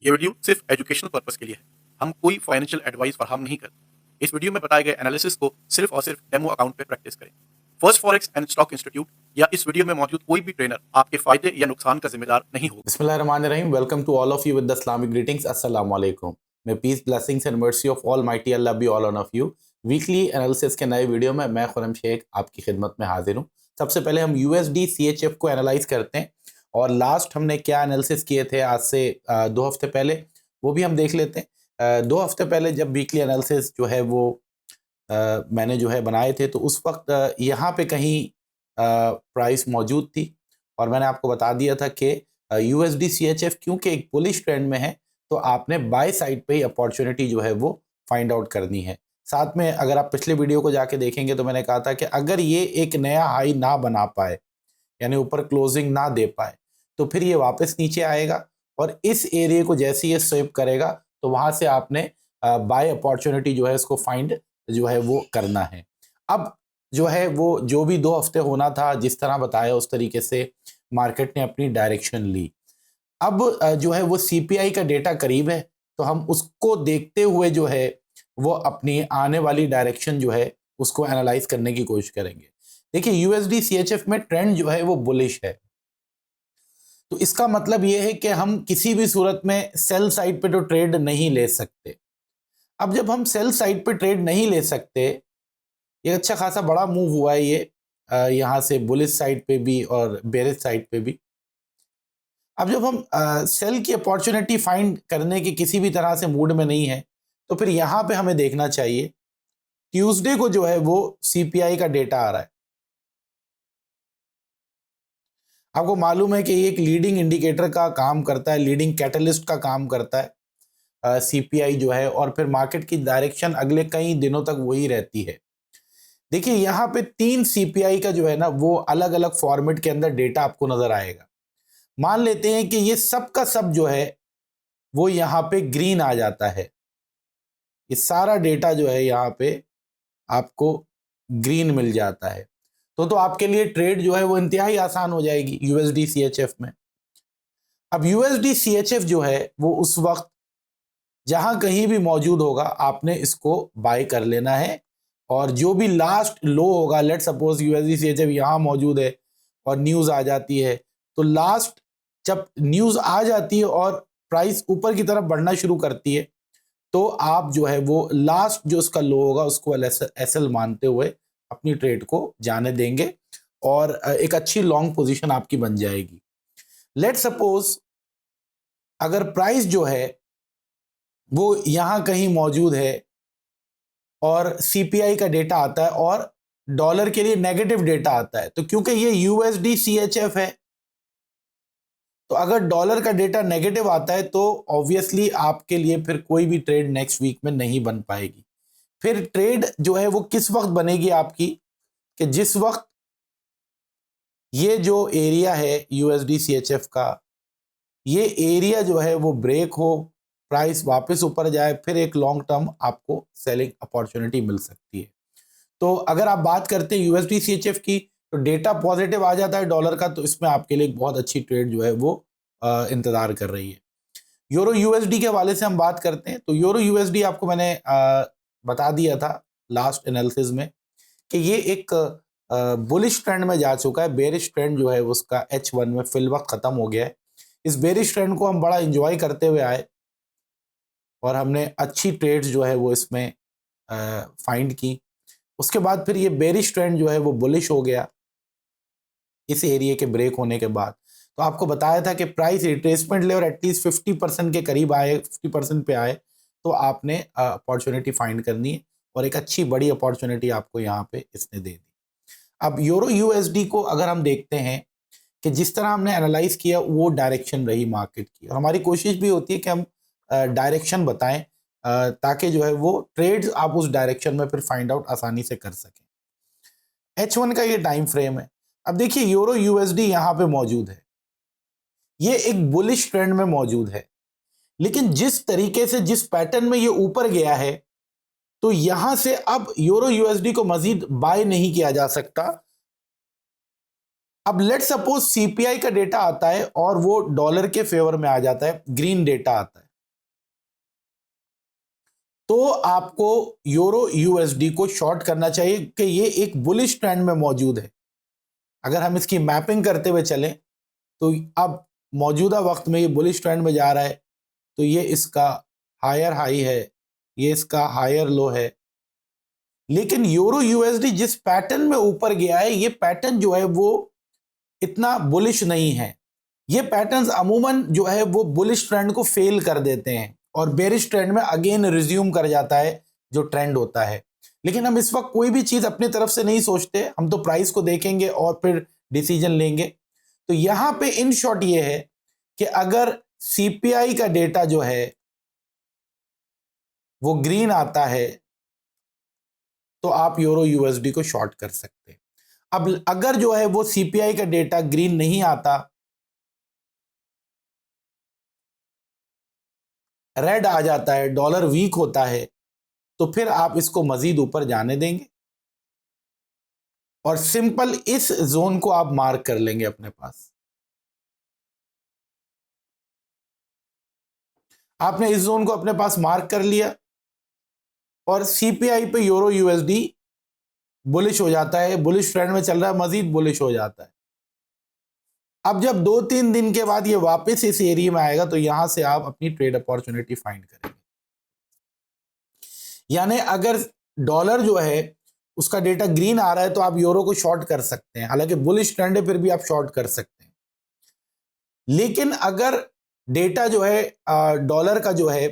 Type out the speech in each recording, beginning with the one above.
ये वीडियो सिर्फ educational purpose के लिए है। हम कोई फाइनेंशियल एडवाइस फराहम नहीं करते। इस वीडियो में बताए गए एनालिसिस को सिर्फ और सिर्फ डेमो अकाउंट पे प्रैक्टिस करें। First forex and stock institute या इस वीडियो में मौजूद कोई भी ट्रेनर आपके फायदे या नुकसान का जिम्मेदार नहीं होगा। Bismillahirrahmanirrahim. Welcome to all of you with the Islamic greetings. Assalamu alaikum. May peace, blessings and mercy of Almighty Allah be all on of you. Weekly analysis के नए वीडियो में मैं खुरम शेख आपकी खिदमत में हाजिर हूँ। सबसे पहले हम USD CHF को एनालाइज करते हैं और लास्ट हमने क्या एनालिसिस किए थे आज से 2 हफ्ते पहले वो भी हम देख लेते हैं। 2 हफ्ते पहले जब वीकली एनालिसिस जो है वो मैंने जो है बनाए थे तो उस वक्त यहाँ पे कहीं प्राइस मौजूद थी और मैंने आपको बता दिया था कि USD CHF क्योंकि एक बुलिश ट्रेंड में है तो आपने बाय साइड पे ही अपॉर्चुनिटी जो है वो फाइंड आउट करनी है। साथ में अगर आप पिछले वीडियो को जाके देखेंगे तो मैंने कहा था कि अगर ये एक नया हाई ना बना पाए यानी ऊपर क्लोजिंग ना दे पाए तो फिर ये वापस नीचे आएगा और इस एरिया को जैसे ये स्वेप करेगा तो वहां से आपने बाय अपॉर्चुनिटी जो है इसको फाइंड जो है वो करना है। अब जो है वो जो भी 2 हफ्ते होना था जिस तरह बताया उस तरीके से मार्केट ने अपनी डायरेक्शन ली। अब जो है वो CPI का डेटा करीब है तो हम उसको देखते हुए जो है वो अपनी आने वाली डायरेक्शन जो है उसको एनालाइज करने की कोशिश करेंगे। देखिए USD CHF में ट्रेंड जो है वो बुलिश है तो इसका मतलब ये है कि हम किसी भी सूरत में सेल साइड पे तो ट्रेड नहीं ले सकते। अब जब हम सेल साइड पे ट्रेड नहीं ले सकते, ये अच्छा खासा बड़ा मूव हुआ है ये यहाँ से बुलिश साइड पे भी और बेरिश साइड पे भी। अब जब हम सेल की अपॉर्चुनिटी फाइंड करने के किसी भी तरह से मूड में नहीं है तो फिर यहाँ पे हमें देखना चाहिए ट्यूसडे को जो है वो CPI का डेटा आ रहा है। आपको मालूम है कि ये एक लीडिंग इंडिकेटर का काम करता है, लीडिंग कैटलिस्ट का काम करता है CPI जो है, और फिर मार्केट की डायरेक्शन अगले कई दिनों तक वही रहती है। देखिए यहाँ पे 3 CPI का जो है ना वो अलग अलग फॉर्मेट के अंदर डेटा आपको नजर आएगा। मान लेते हैं कि ये सब का सब जो है वो यहाँ पे ग्रीन आ जाता है, ये सारा डेटा जो है यहाँ पे आपको ग्रीन मिल जाता है तो आपके लिए ट्रेड जो है वो इंतहाई आसान हो जाएगी USD CHF में। अब USD CHF जो है वो उस वक्त जहां कहीं भी मौजूद होगा आपने इसको बाय कर लेना है और जो भी लास्ट लो होगा, लेट सपोज USD CHF यहाँ मौजूद है और न्यूज आ जाती है तो लास्ट जब न्यूज आ जाती है और प्राइस ऊपर की तरफ बढ़ना शुरू करती है तो आप जो है वो लास्ट जो उसका लो होगा उसको SL मानते हुए अपनी ट्रेड को जाने देंगे और एक अच्छी लॉन्ग पोजीशन आपकी बन जाएगी। लेट सपोज अगर प्राइस जो है वो यहां कहीं मौजूद है और CPI का डेटा आता है और डॉलर के लिए नेगेटिव डेटा आता है तो क्योंकि ये USD CHF है तो अगर डॉलर का डेटा नेगेटिव आता है तो ऑब्वियसली आपके लिए फिर कोई भी ट्रेड नेक्स्ट वीक में नहीं बन पाएगी। फिर ट्रेड जो है वो किस वक्त बनेगी आपकी कि जिस वक्त ये जो एरिया है USD CHF का, ये एरिया जो है वो ब्रेक हो, प्राइस वापस ऊपर जाए, फिर एक लॉन्ग टर्म आपको सेलिंग अपॉर्चुनिटी मिल सकती है। तो अगर आप बात करते हैं USD CHF की तो डेटा पॉजिटिव आ जाता है डॉलर का तो इसमें आपके लिए एक बहुत अच्छी ट्रेड जो है वो इंतजार कर रही है। यूरो USD के हवाले से हम बात करते हैं तो यूरो USD आपको मैंने बता दिया था लास्ट एनालिसिस में कि ये एक बुलिश ट्रेंड में जा चुका है। बेरिश ट्रेंड जो है उसका H1 में फिल वक्त खत्म हो गया है। इस बेरिश ट्रेंड को हम बड़ा इंजॉय करते हुए आए और हमने अच्छी ट्रेड्स जो है वो इसमें फाइंड की। उसके बाद फिर ये बेरिश ट्रेंड जो है वो बुलिश हो गया इस एरिया के ब्रेक होने के बाद। तो आपको बताया था कि प्राइस रिट्रेसमेंट ले और एटलीस्ट 50% के करीब आए, 50% पे आए तो आपने अपॉर्चुनिटी फाइंड करनी है और एक अच्छी बड़ी अपॉर्चुनिटी आपको यहाँ पे इसने दे दी। अब यूरो USD को अगर हम देखते हैं कि जिस तरह हमने एनालाइज किया वो डायरेक्शन रही मार्केट की और हमारी कोशिश भी होती है कि हम डायरेक्शन बताएं ताकि जो है वो ट्रेड्स आप उस डायरेक्शन में फिर फाइंड आउट आसानी से कर सकें। H1 का ये टाइम फ्रेम है। अब देखिए यूरो USD यहाँ पे मौजूद है, ये एक बुलिश ट्रेंड में मौजूद है, लेकिन जिस तरीके से जिस पैटर्न में ये ऊपर गया है तो यहां से अब यूरो USD को मजीद बाय नहीं किया जा सकता। अब लेट सपोज CPI का डेटा आता है और वो डॉलर के फेवर में आ जाता है, ग्रीन डेटा आता है तो आपको यूरो यूएसडी को शॉर्ट करना चाहिए कि ये एक बुलिश ट्रेंड में मौजूद है। अगर हम इसकी मैपिंग करते हुए चलें तो अब मौजूदा वक्त में ये बुलिश ट्रेंड में जा रहा है, तो ये इसका हायर हाई है, ये इसका हायर लो है। लेकिन यूरो यूएसडी जिस पैटर्न में ऊपर गया है, ये पैटर्न जो है वो इतना बुलिश नहीं है। ये पैटर्न्स अमूमन जो है वो बुलिश ट्रेंड को फेल कर देते हैं और बेरिश ट्रेंड में अगेन रिज्यूम कर जाता है जो ट्रेंड होता है। लेकिन हम इस वक्त कोई भी चीज अपनी तरफ से नहीं सोचते, हम तो प्राइस को देखेंगे और फिर डिसीजन लेंगे। तो यहां पे इन शॉर्ट ये है कि अगर सीपीआई का डेटा जो है वो ग्रीन आता है तो आप यूरो यूएसडी को शॉर्ट कर सकते हैं। अब अगर जो है वो सीपीआई का डेटा ग्रीन नहीं आता, रेड आ जाता है, डॉलर वीक होता है, तो फिर आप इसको मजीद ऊपर जाने देंगे और सिंपल इस जोन को आप मार्क कर लेंगे अपने पास। आपने इस जोन को अपने पास मार्क कर लिया और सीपीआई पे यूरो यूएसडी बुलिश हो जाता है, बुलिश ट्रेंड में चल रहा है, मजीद बुलिश हो जाता है। अब जब 2-3 दिन के बाद ये वापस इस एरिया में आएगा तो यहां से आप अपनी ट्रेड अपॉर्चुनिटी फाइंड करेंगे। यानी अगर डॉलर जो है उसका डेटा ग्रीन आ रहा है तो आप यूरो को शॉर्ट कर सकते हैं, हालांकि बुलिश ट्रेंड है फिर भी आप शॉर्ट कर सकते हैं। लेकिन अगर डेटा जो है डॉलर का जो है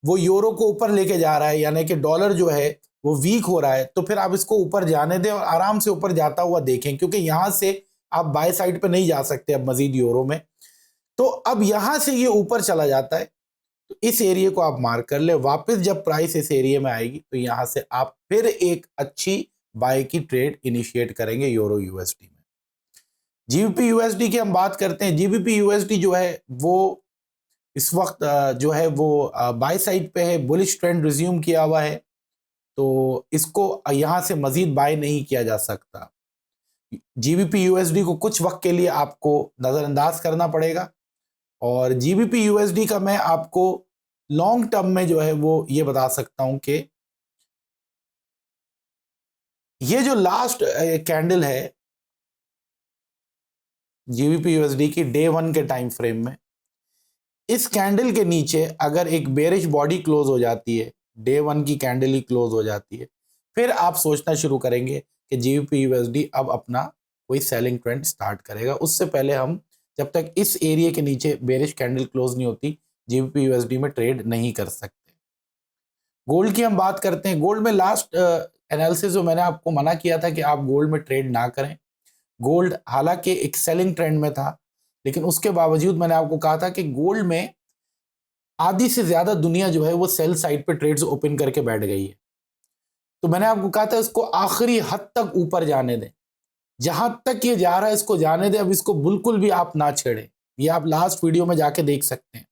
वो यूरो को ऊपर लेके जा रहा है, यानी कि डॉलर जो है वो वीक हो रहा है, तो फिर आप इसको ऊपर जाने दें और आराम से ऊपर जाता हुआ देखें, क्योंकि यहां से आप बाय साइड पे नहीं जा सकते अब मजीद यूरो में। तो अब यहां से ये ऊपर चला जाता है तो इस एरिया को आप मार्क कर ले। वापस जब प्राइस इस एरिया में आएगी तो यहां से आप फिर एक अच्छी बाय की ट्रेड इनिशिएट करेंगे यूरो यूएसडी में। जीबीपी यूएसडी की हम बात करते हैं। जीबीपी यूएसडी जो है वो इस वक्त जो है वो बाय साइड पे है, बुलिश ट्रेंड रिज्यूम किया हुआ है, तो इसको यहां से मजीद बाय नहीं किया जा सकता। जीबीपी यूएसडी को कुछ वक्त के लिए आपको नजरअंदाज करना पड़ेगा और जीबीपी यूएसडी का मैं आपको लॉन्ग टर्म में जो है वो ये बता सकता हूं कि ये जो लास्ट कैंडल है जीबीपी यूएसडी की डे 1 के टाइम फ्रेम में, इस कैंडल के नीचे अगर एक बेरिश बॉडी क्लोज हो जाती है, डे 1 की कैंडल ही क्लोज हो जाती है, फिर आप सोचना शुरू करेंगे कि जीबीपी यूएसडी अब अपना कोई सेलिंग ट्रेंड स्टार्ट करेगा। उससे पहले हम जब तक इस एरिया के नीचे बेरिश कैंडल क्लोज नहीं होती जीबीपी यूएसडी में ट्रेड नहीं कर सकते। गोल्ड की हम बात करते हैं। गोल्ड में लास्ट एनालिसिस जो मैंने आपको मना किया था कि आप गोल्ड में ट्रेड ना करें। गोल्ड हालांकि एक सेलिंग ट्रेंड में था, लेकिन उसके बावजूद मैंने आपको कहा था कि गोल्ड में आधी से ज्यादा दुनिया जो है वो सेल साइड पे ट्रेड्स ओपन करके बैठ गई है। तो मैंने आपको कहा था इसको आखिरी हद तक ऊपर जाने दें, जहां तक ये जा रहा है इसको जाने दें, अब इसको बिल्कुल भी आप ना छेड़ें। ये आप लास्ट वीडियो में जाके देख सकते हैं।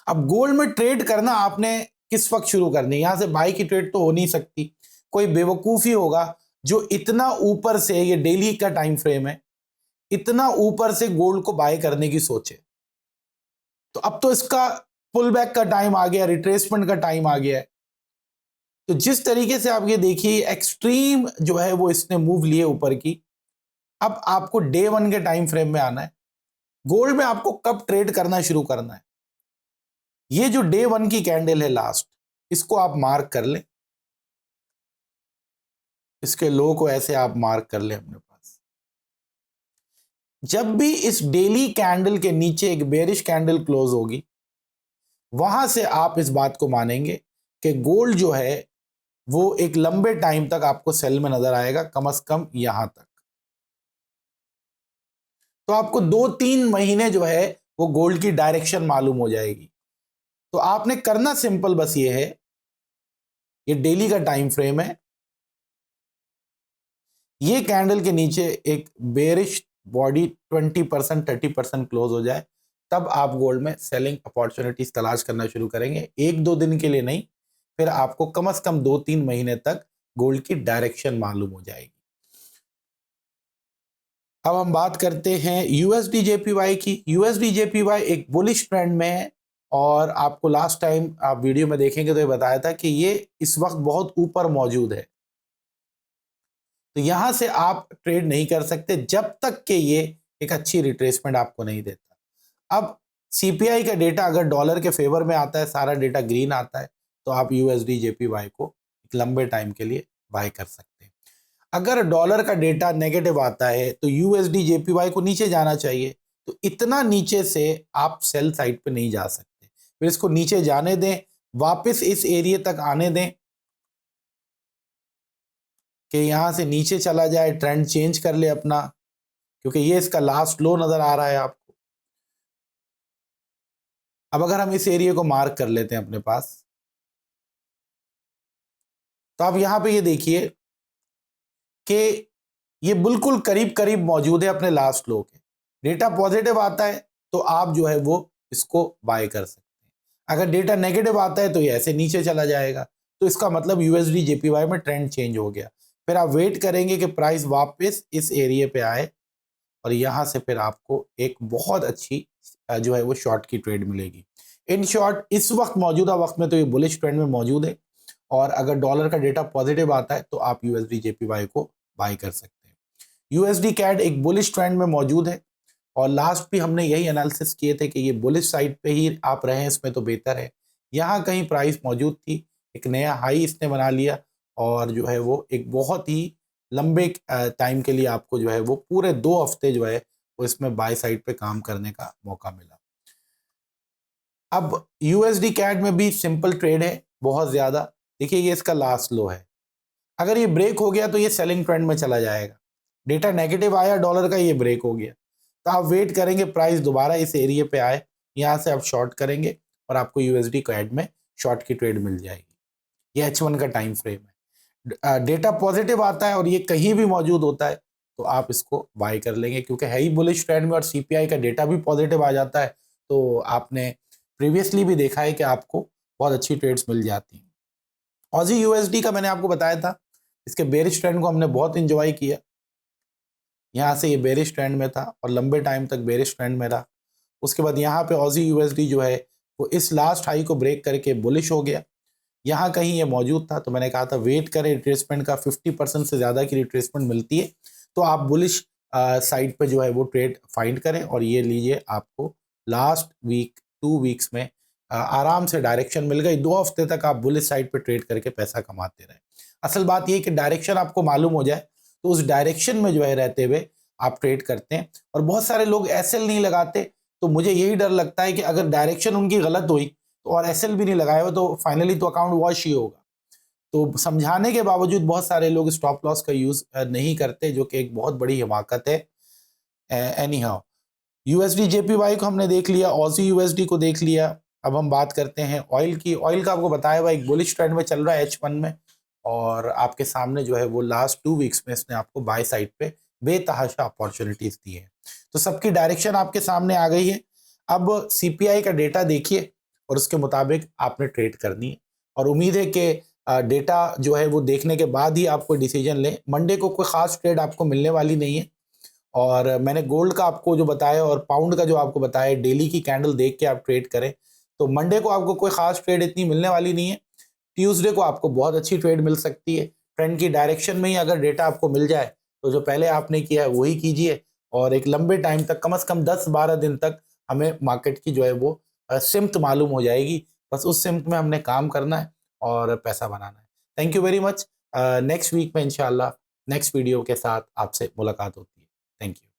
अब गोल्ड में ट्रेड करना आपने किस वक्त शुरू करनी है? यहां से बाई की ट्रेड तो हो नहीं सकती। कोई बेवकूफी होगा जो इतना ऊपर से, ये डेली का टाइम फ्रेम है, इतना ऊपर से गोल्ड को बाय करने की सोचे। तो अब तो इसका पुल बैक का टाइम आ गया, रिट्रेसमेंट का टाइम आ गया है। तो जिस तरीके से आप ये देखिए एक्सट्रीम जो है वो इसने मूव लिए ऊपर की, अब आपको डे 1 के टाइम फ्रेम में आना है। गोल्ड में आपको कब ट्रेड करना शुरू करना है? ये जो डे 1 की कैंडल है लास्ट, इसको आप मार्क कर लें, इसके लो को ऐसे आप मार्क कर लें अपने पास। जब भी इस डेली कैंडल के नीचे एक बेरिश कैंडल क्लोज होगी, वहां से आप इस बात को मानेंगे कि गोल्ड जो है वो एक लंबे टाइम तक आपको सेल में नजर आएगा, कम से कम यहां तक। तो आपको 2-3 महीने जो है वो गोल्ड की डायरेक्शन मालूम हो जाएगी। तो आपने करना सिंपल बस ये है, ये डेली का टाइम फ्रेम है, ये कैंडल के नीचे एक बेरिश बॉडी 20% 30% क्लोज हो जाए, तब आप गोल्ड में सेलिंग अपॉर्चुनिटीज तलाश करना शुरू करेंगे। 1-2 दिन के लिए नहीं, फिर आपको कम से कम 2-3 महीने तक गोल्ड की डायरेक्शन मालूम हो जाएगी। अब हम बात करते हैं यूएसडी जेपीवाई की। यूएसडी जेपीवाई एक बुलिश ट्रेंड में है और आपको लास्ट टाइम आप वीडियो में देखेंगे तो ये बताया था कि ये इस वक्त बहुत ऊपर मौजूद है, तो यहां से आप ट्रेड नहीं कर सकते जब तक कि ये एक अच्छी रिट्रेसमेंट आपको नहीं देता। अब सीपीआई का डेटा अगर डॉलर के फेवर में आता है, सारा डेटा ग्रीन आता है, तो आप यूएसडी जेपीवाई को एक लंबे टाइम के लिए बाय कर सकते हैं। अगर डॉलर का डेटा नेगेटिव आता है तो यूएसडी जेपीवाई को नीचे जाना चाहिए, तो इतना नीचे से आप सेल साइड पे नहीं जा सकते, फिर इसको नीचे जाने दें, वापस इस एरिया तक आने दें कि यहां से नीचे चला जाए, ट्रेंड चेंज कर ले अपना, क्योंकि ये इसका लास्ट लो नजर आ रहा है आपको। अब अगर हम इस एरिया को मार्क कर लेते हैं अपने पास, तो आप यहां पे ये देखिए कि ये बिल्कुल करीब करीब मौजूद है अपने लास्ट लो के। डेटा पॉजिटिव आता है तो आप जो है वो इसको बाय कर सकते हैं। अगर डेटा नेगेटिव आता है तो ये ऐसे नीचे चला जाएगा, तो इसका मतलब यूएसडी जेपीवाई में ट्रेंड चेंज हो गया। फिर आप वेट करेंगे कि प्राइस वापस इस एरिया पे आए और यहां से फिर आपको एक बहुत अच्छी जो है वो शॉर्ट की ट्रेड मिलेगी। इन शॉर्ट इस वक्त मौजूदा वक्त में तो ये बुलिश ट्रेंड में मौजूद है, और अगर डॉलर का डेटा पॉजिटिव आता है तो आप यूएसडी जेपीवाई को बाय कर सकते हैं। यूएसडी कैड एक बुलिश ट्रेंड में मौजूद है, और लास्ट भी हमने यही एनालिसिस किए थे कि ये बुलिश साइड पे ही आप रहें इसमें तो बेहतर है। यहाँ कहीं प्राइस मौजूद थी, एक नया हाई इसने बना लिया, और जो है वो एक बहुत ही लंबे टाइम के लिए आपको जो है वो पूरे 2 हफ्ते जो है वो इसमें बाय साइड पे काम करने का मौका मिला। अब यूएसडी कैड में भी सिंपल ट्रेड है बहुत ज़्यादा। देखिए ये इसका लास्ट लो है, अगर ये ब्रेक हो गया तो ये सेलिंग ट्रेंड में चला जाएगा। डेटा नेगेटिव आया डॉलर का, ये ब्रेक हो गया, तो आप वेट करेंगे प्राइस दोबारा इस एरिया पे आए, यहाँ से आप शॉर्ट करेंगे और आपको यूएसडी कैड में शॉर्ट की ट्रेड मिल जाएगी। ये H1 का टाइम फ्रेम है। डेटा पॉजिटिव आता है और ये कहीं भी मौजूद होता है तो आप इसको बाय कर लेंगे, क्योंकि है ही बुलिश ट्रेंड में और सीपीआई का डेटा भी पॉजिटिव आ जाता है, तो आपने प्रीवियसली भी देखा है कि आपको बहुत अच्छी ट्रेड्स मिल जाती हैं। ऑजी यूएसडी का मैंने आपको बताया था, इसके बेरिश ट्रेंड को हमने बहुत इंजॉय किया। यहाँ से ये बेरिश ट्रेंड में था और लंबे टाइम तक बेरिश ट्रेंड में रहा। उसके बाद यहाँ पे ऑजी यूएसडी जो है वो इस लास्ट हाई को ब्रेक करके बुलिश हो गया। यहाँ कहीं ये मौजूद था, तो मैंने कहा था वेट करें, रिट्रेसमेंट का 50% से ज़्यादा की रिट्रेसमेंट मिलती है तो आप बुलिश साइड पे जो है वो ट्रेड फाइंड करें, और ये लीजिए आपको लास्ट वीक 2 वीक्स में आराम से डायरेक्शन मिल गई। 2 हफ्ते तक आप बुलिश साइड पे ट्रेड करके पैसा कमाते रहे। असल बात ये कि डायरेक्शन आपको मालूम हो जाए तो उस डायरेक्शन में जो है रहते हुए आप ट्रेड करते हैं। और बहुत सारे लोग एसएल नहीं लगाते, तो मुझे यही डर लगता है कि अगर डायरेक्शन उनकी गलत हुई तो और एसएल भी नहीं लगाया हो तो फाइनली तो अकाउंट वॉश ही होगा। तो समझाने के बावजूद बहुत सारे लोग स्टॉप लॉस का यूज नहीं करते, जो कि एक बहुत बड़ी हिमाकत है। एनी हाउ, यूएसडी जेपीवाई को हमने देख लिया, ऑजी यूएसडी को देख लिया। अब हम बात करते हैं ऑयल की। ऑयल का आपको बताया हुआ एक बुलिश ट्रेंड में चल रहा है H1 में, और आपके सामने जो है वो लास्ट 2 वीक्स में इसने आपको बाय साइड पे बेतहाशा अपॉर्चुनिटीज दी है। तो सबकी डायरेक्शन आपके सामने आ गई है। अब सीपीआई का डेटा देखिए और उसके मुताबिक आपने ट्रेड करनी है, और उम्मीद है कि डेटा जो है वो देखने के बाद ही आप कोई डिसीजन लें। मंडे को कोई खास ट्रेड आपको मिलने वाली नहीं है, और मैंने गोल्ड का आपको जो बताया और पाउंड का जो आपको बताया, डेली की कैंडल देख के आप ट्रेड करें। तो मंडे को आपको कोई खास ट्रेड इतनी मिलने वाली नहीं है। ट्यूसडे को आपको बहुत अच्छी ट्रेड मिल सकती है। ट्रेंड की डायरेक्शन में ही अगर डेटा आपको मिल जाए तो जो पहले आपने किया है वही कीजिए, और एक लंबे टाइम तक, कम से कम 10-12 दिन तक हमें मार्केट की जो है वो सिम्त मालूम हो जाएगी। बस उस सिम्त में हमने काम करना है और पैसा बनाना है। Thank you very much. Next week में इंशाल्लाह नेक्स्ट वीडियो के साथ आपसे मुलाकात होती है। Thank you.